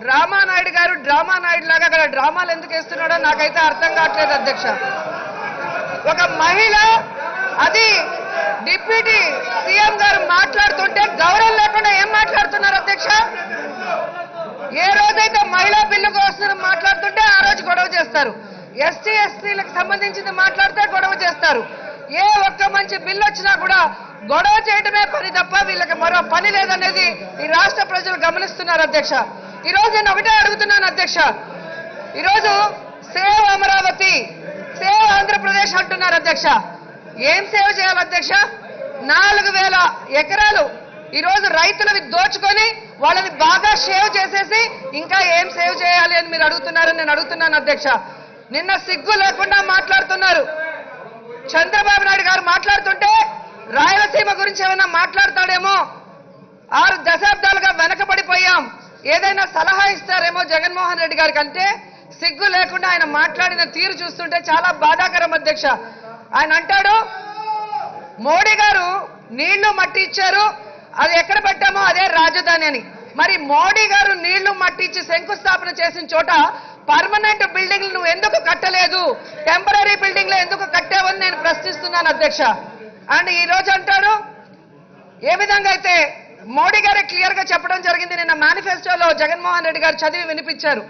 రామానాయుడు గారు డ్రామా నాయుడు లాగా అక్కడ డ్రామాలు ఎందుకు వేస్తున్నాడో నాకైతే అర్థం కావట్లేదు అధ్యక్ష. ఒక మహిళ అది డిప్యూటీ సీఎం గారు మాట్లాడుతుంటే గౌరవం లేకుండా ఏం మాట్లాడుతున్నారు అధ్యక్ష? ఏ రోజైతే మహిళా బిల్లు కోసం మాట్లాడుతుంటే ఆ రోజు గొడవ చేస్తారు. ఎస్టీ ఎస్టీలకు సంబంధించింది మాట్లాడితే గొడవ చేస్తారు. ఏ ఒక్క మంచి బిల్లు వచ్చినా కూడా గొడవ చేయడమే పని తప్ప వీళ్ళకి మరో పని లేదనేది ఈ రాష్ట్ర ప్రజలు గమనిస్తున్నారు అధ్యక్ష. ఈరోజు నేను ఒకటే అడుగుతున్నాను అధ్యక్ష, ఈరోజు సేవ్ అమరావతి, సేవ్ ఆంధ్రప్రదేశ్ అంటున్నారు అధ్యక్ష. ఏం సేవ్ చేయాలి అధ్యక్ష? 4000 ఎకరాలు ఈరోజు రైతులవి దోచుకొని వాళ్ళని బాగా సేవ్ చేసేసి ఇంకా ఏం సేవ్ చేయాలి అని మీరు అడుగుతున్నారని నేను అడుగుతున్నాను అధ్యక్ష. నిన్న సిగ్గు లేకుండా మాట్లాడుతున్నారు. చంద్రబాబు నాయుడు గారు మాట్లాడుతుంటే రాయలసీమ గురించి ఏమైనా మాట్లాడతాడేమో, 6 దశాబ్దాలుగా వెనకబడిపోయాం, ఏదైనా సలహా ఇస్తారేమో జగన్మోహన్ రెడ్డి గారి కంటే సిగ్గు లేకుండా ఆయన మాట్లాడిన తీరు చూస్తుంటే చాలా బాధాకరం అధ్యక్ష. ఆయన అంటాడు మోడీ గారు నీళ్లు మట్టి ఇచ్చారు, అది ఎక్కడ పెట్టామో అదే రాజధాని అని. మరి మోడీ గారు నీళ్లు మట్టి ఇచ్చి శంకుస్థాపన చేసిన చోట పర్మనెంట్ బిల్డింగ్లు నువ్వు ఎందుకు కట్టలేదు, టెంపరీ బిల్డింగ్లు ఎందుకు కట్టావని నేను ప్రశ్నిస్తున్నాను అధ్యక్ష. అండ్ ఈ రోజు అంటాడు ఏ విధంగా అయితే మోడీ గారే క్లియర్ గా చెప్పడం జరిగింది, నిన్న మేనిఫెస్టోలో జగన్మోహన్ రెడ్డి గారు చదివి వినిపించారు.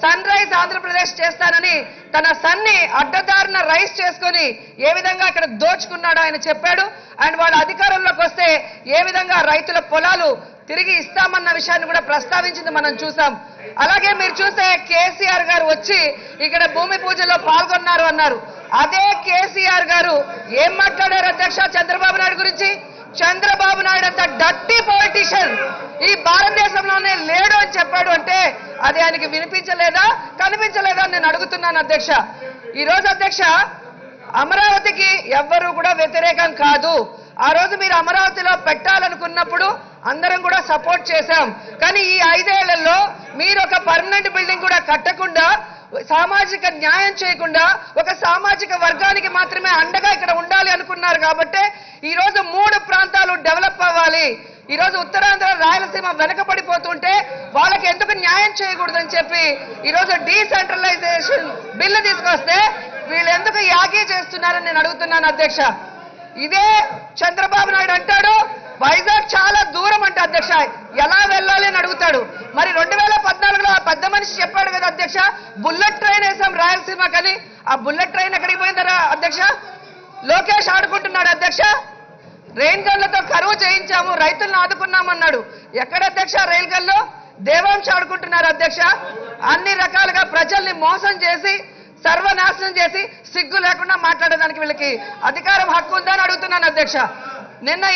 సన్ రైజ్ ఆంధ్రప్రదేశ్ చేస్తానని తన సన్ని అడ్డదారిన రైస్ చేసుకుని ఏ విధంగా అక్కడ దోచుకున్నాడో ఆయన చెప్పాడు. అండ్ వాళ్ళ అధికారంలోకి వస్తే ఏ విధంగా రైతుల పొలాలు తిరిగి ఇస్తామన్న విషయాన్ని కూడా ప్రస్తావించింది మనం చూసాం. అలాగే మీరు చూస్తే కేసీఆర్ గారు వచ్చి ఇక్కడ భూమి పూజలో పాల్గొన్నారు అన్నారు. అదే కేసీఆర్ గారు ఏం మాట్లాడారు అధ్యక్ష చంద్రబాబు నాయుడు గురించి? చంద్రబాబు నాయుడు అంత డర్టీ పొలిటీషియన్ ఈ భారతదేశంలోనే లేడు అని చెప్పాడు అంటే అది ఆయనకి వినిపించలేదా కనిపించలేదా నేను అడుగుతున్నాను అధ్యక్ష. ఈ రోజు అధ్యక్ష అమరావతికి ఎవ్వరూ కూడా వ్యతిరేకం కాదు. ఆ రోజు మీరు అమరావతిలో పెట్టాలనుకున్నప్పుడు అందరం కూడా సపోర్ట్ చేశాం. కానీ ఈ 5 ఏళ్లలో మీరు ఒక పర్మనెంట్ బిల్డింగ్ కూడా కట్టకుండా, సామాజిక న్యాయం చేయకుండా ఒక సామాజిక వర్గానికి మాత్రమే అండగా ఇక్కడ ఉండాలి అనుకున్నారు. కాబట్టి ఈ రోజు 3 ప్రాంతాలు డెవలప్ అవ్వాలి. ఈ రోజు ఉత్తరాంధ్ర రాయలసీమ వెనకబడిపోతుంటే వాళ్ళకి ఎందుకు న్యాయం చేయకూడదని చెప్పి ఈ రోజు డీసెంట్రలైజేషన్ బిల్లు తీసుకొస్తే వీళ్ళు ఎందుకు యాగీ చేస్తున్నారని నేను అడుగుతున్నాను అధ్యక్ష. ఇదే చంద్రబాబు నాయుడు అంటాడు వైజాగ్ చాలా దూరం అంట అధ్యక్ష, ఎలా వెళ్ళాలి అని అడుగుతాడు. మరి 2014లో ఆ పెద్ద మనిషి చెప్పాడు కదా అధ్యక్ష, బుల్లెట్ ట్రైన్ వేసాం రాయలసీమకని. ఆ బుల్లెట్ ట్రైన్ ఎక్కడికి పోయిందరా అధ్యక్ష? లోకేష్ ఆడుకుంటున్నాడు అధ్యక్ష. రైల్ గన్లతో కరువు చేయించాము, రైతులను ఆదుకున్నామన్నాడు. ఎక్కడ అధ్యక్ష రైల్ గన్లో? దేవాంశ ఆడుకుంటున్నారు అధ్యక్ష. అన్ని రకాలుగా ప్రజల్ని మోసం చేసి సర్వనాశనం చేసి సిగ్గు లేకుండా మాట్లాడడానికి వీళ్ళకి అధికారం హక్కు ఉందని అడుగుతున్నాను అధ్యక్ష. నిన్న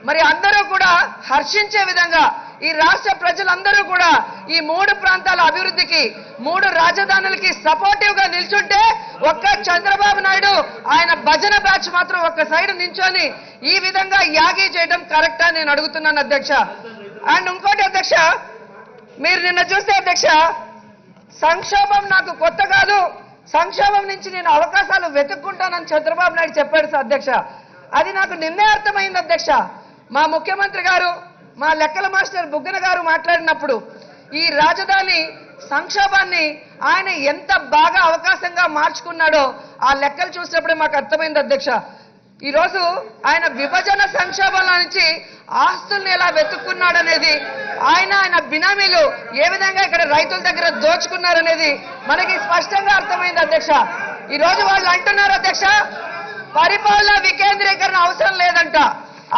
మరి అందరూ కూడా హర్షించే విధంగా ఈ రాష్ట్ర ప్రజలందరూ కూడా ఈ 3 ప్రాంతాల అభివృద్ధికి 3 రాజధానులకి సపోర్టివ్ గా నిల్చుంటే ఒక్క చంద్రబాబు నాయుడు ఆయన భజన బ్యాచ్ మాత్రం ఒక్క సైడ్ నించొని ఈ విధంగా యాగీ చేయడం కరెక్టా నేను అడుగుతున్నాను అధ్యక్ష. అండ్ ఇంకోటి అధ్యక్ష, మీరు నిన్న చూస్తే అధ్యక్ష సంక్షోభం నాకు కొత్త కాదు, సంక్షోభం నుంచి నేను అవకాశాలు వెతుక్కుంటానని చంద్రబాబు నాయుడు చెప్పాడు అధ్యక్ష. అది నాకు నిన్నే అర్థమైంది అధ్యక్ష. మా ముఖ్యమంత్రి గారు మా లెక్కల మాస్టర్ బుగ్గన గారు మాట్లాడినప్పుడు ఈ రాజధాని సంక్షోభాన్ని ఆయన ఎంత బాగా అవకాశంగా మార్చుకున్నాడో ఆ లెక్కలు చూసినప్పుడే మాకు అర్థమైంది అధ్యక్ష. ఈరోజు ఆయన విభజన సంక్షోభంలో నుంచి ఆస్తుల్ని ఎలా వెతుక్కున్నాడనేది, ఆయన బినామీలు ఏ విధంగా ఇక్కడ రైతుల దగ్గర దోచుకున్నారనేది మనకి స్పష్టంగా అర్థమైంది అధ్యక్ష. ఈ రోజు వాళ్ళు అంటున్నారు అధ్యక్ష, పరిపాలన వికేంద్రీకరణ అవసరం లేదంట,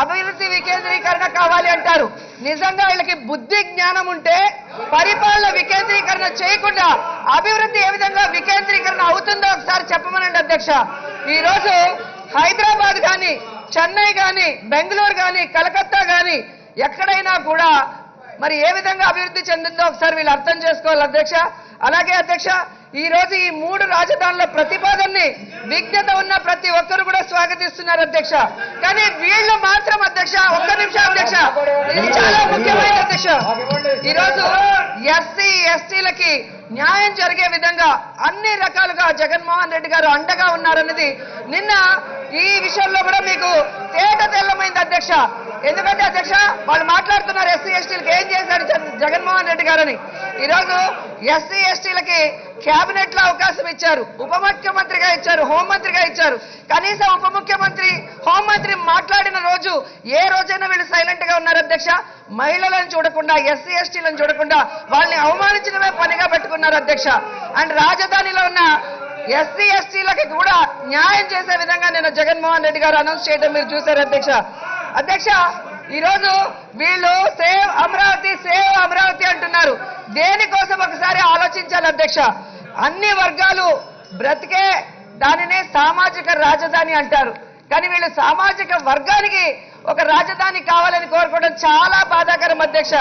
అభివృద్ధి వికేంద్రీకరణ కావాలి అంటారు. నిజంగా వీళ్ళకి బుద్ధి జ్ఞానం ఉంటే పరిపాలన వికేంద్రీకరణ చేయకుండా అభివృద్ధి ఏ విధంగా వికేంద్రీకరణ అవుతుందో ఒకసారి చెప్పమనండి అధ్యక్ష. ఈ రోజు హైదరాబాద్ కానీ, చెన్నై కానీ, బెంగళూరు కానీ, కలకత్తా కానీ ఎక్కడైనా కూడా మరి ఏ విధంగా అభివృద్ధి చెందిందో ఒకసారి వీళ్ళు అర్థం చేసుకోవాలి అధ్యక్ష. అలాగే అధ్యక్ష, ఈ రోజు ఈ 3 రాజధానుల ప్రతిపాదనని విజ్ఞత ఉన్న ప్రతి ఒక్కరు కూడా స్వాగతిస్తున్నారు అధ్యక్ష. కానీ వీళ్ళు మాత్రం అధ్యక్ష, ఒక్క నిమిషం అధ్యక్ష, ఇది చాలా ముఖ్యమైన అధ్యక్ష. ఈరోజు ఎస్సీ ఎస్టీలకి న్యాయం జరిగే విధంగా అన్ని రకాలుగా జగన్మోహన్ రెడ్డి గారు అండగా ఉన్నారన్నది నిన్న ఈ విషయంలో కూడా మీకు తేట తెల్లమైంది అధ్యక్ష. ఎందుకంటే అధ్యక్ష, వాళ్ళు మాట్లాడుతున్నారు ఎస్సీ ఎస్టీలకి ఏం చేశారు జగన్మోహన్ రెడ్డి గారని. ఈరోజు ఎస్సీ ఎస్టీలకి క్యాబినెట్ లో అవకాశం ఇచ్చారు, ఉప ముఖ్యమంత్రిగా ఇచ్చారు, హోంమంత్రిగా ఇచ్చారు. కనీసం ఉప ముఖ్యమంత్రి, హోంమంత్రి మాట్లాడిన రోజు ఏ రోజైనా వీళ్ళు సైలెంట్ గా ఉన్నారు అధ్యక్ష. మహిళలను చూడకుండా, ఎస్సీ ఎస్టీలను చూడకుండా వాళ్ళని అవమానించడమే పనిగా పెట్టుకున్నారు అధ్యక్ష. అండ్ రాజధానిలో ఉన్న ఎస్సీ ఎస్టీలకి కూడా న్యాయం చేసే విధంగా నేను జగన్మోహన్ రెడ్డి గారు అనౌన్స్ చేయడం మీరు చూశారు అధ్యక్ష. అధ్యక్ష, ఈరోజు వీళ్ళు సేవ్ అమరావతి, సేవ్ అమరావతి అంటున్నారు. దేనికోసం ఒకసారి ఆలోచించాలి అధ్యక్ష. అన్ని వర్గాలు బ్రతికే దానినే సామాజిక రాజధాని అంటారు. కానీ వీళ్ళు సామాజిక వర్గానికి ఒక రాజధాని కావాలని కోరుకోవడం చాలా బాధాకరం అధ్యక్ష.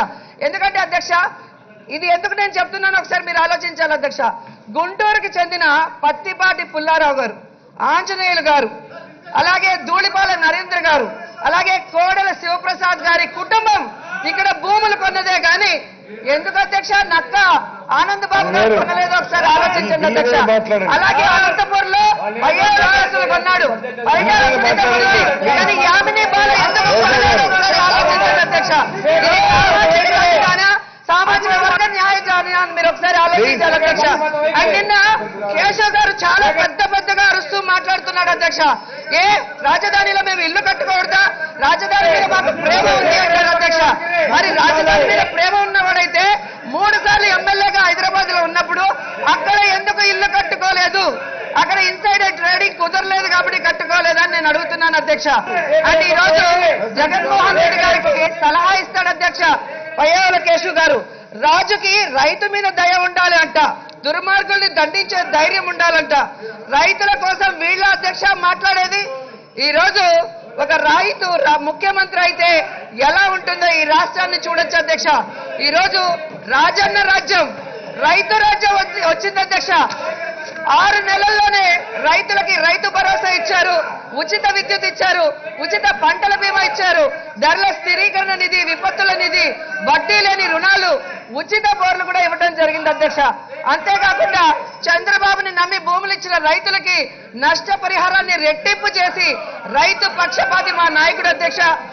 ఎందుకంటే అధ్యక్ష, ఇది ఎందుకు నేను చెప్తున్నాను ఒకసారి మీరు ఆలోచించాలి అధ్యక్ష. గుంటూరుకి చెందిన పత్తిపాటి పుల్లారావు గారు, ఆంజనేయులు గారు, అలాగే ధూళిపాల నరేంద్ర గారు, అలాగే కోడెల శివప్రసాద్ గారి కుటుంబం ఇక్కడ భూములు కొన్నదే కానీ ఎందుకు అధ్యక్ష నక్క ఆనంద్ బాబు గారు కొనలేదో ఒకసారి ఆలోచించండి అధ్యక్ష. అలాగే అనంతపూర్ లో కేసులు కొన్నాడు, కానీ యామిని బాల ఎందుకు కొనలేదో ఒకసారి ఆలోచించండి అధ్యక్ష. సామాజిక వర్గ న్యాయ మీరు ఒకసారి ఆలోచించాలి అధ్యక్ష. అండ్ నిన్న కేశవ్ గారు చాలా పెద్దగా అరుస్తూ మాట్లాడుతున్నాడు అధ్యక్ష. ఏ రాజధానిలో మేము ఇల్లు కట్టుకోవద్దా, రాజధాని మీద మాకు ప్రేమ ఉంది అంటారు అధ్యక్ష. మరి రాజధాని మీద ప్రేమ ఉన్నవాడైతే 3 సార్లు ఎమ్మెల్యేగా హైదరాబాద్ లో ఉన్నప్పుడు అక్కడ ఎందుకు ఇల్లు కట్టుకోలేదు? అక్కడ ఇన్సైడర్ ట్రేడింగ్ కుదరలేదు కాబట్టి కట్టుకోలేదని నేను అడుగుతున్నాను అధ్యక్ష. అంటే ఈ రోజు జగన్మోహన్ రెడ్డి గారికి సలహా ఇస్తాడు అధ్యక్ష పయ్యావుల కేశవ్ గారు. రాజుకి రైతు మీద దయ ఉండాలి అంట, దుర్మార్గుల్ని దండించే ధైర్యం ఉండాలంట. రైతుల కోసం వీళ్ళ అధ్యక్ష మాట్లాడేది. ఈ రోజు ఒక రైతు ముఖ్యమంత్రి అయితే ఎలా ఉంటుందో ఈ రాష్ట్రాన్ని చూడొచ్చు అధ్యక్ష. ఈ రోజు రాజన్న రాజ్యం, రైతు రాజ్యం వచ్చింది అధ్యక్ష. 6 నెలల్లోనే రైతులకి రైతు భరోసా ఇచ్చారు, ఉచిత విద్యుత్ ఇచ్చారు, ఉచిత పంటల బీమా ఇచ్చారు, ధరల స్థిరీకరణ నిధి, విపత్తుల నిధి, వడ్డీ లేని రుణాలు, ఉచిత బోర్లు కూడా ఇవ్వడం జరిగింది అధ్యక్ష. అంతేకాకుండా చంద్రబాబుని నమ్మి భూములు ఇచ్చిన రైతులకి నష్టపరిహారాన్ని రెట్టింపు చేసి రైతు పక్షపాతి మా నాయకుడు అధ్యక్ష.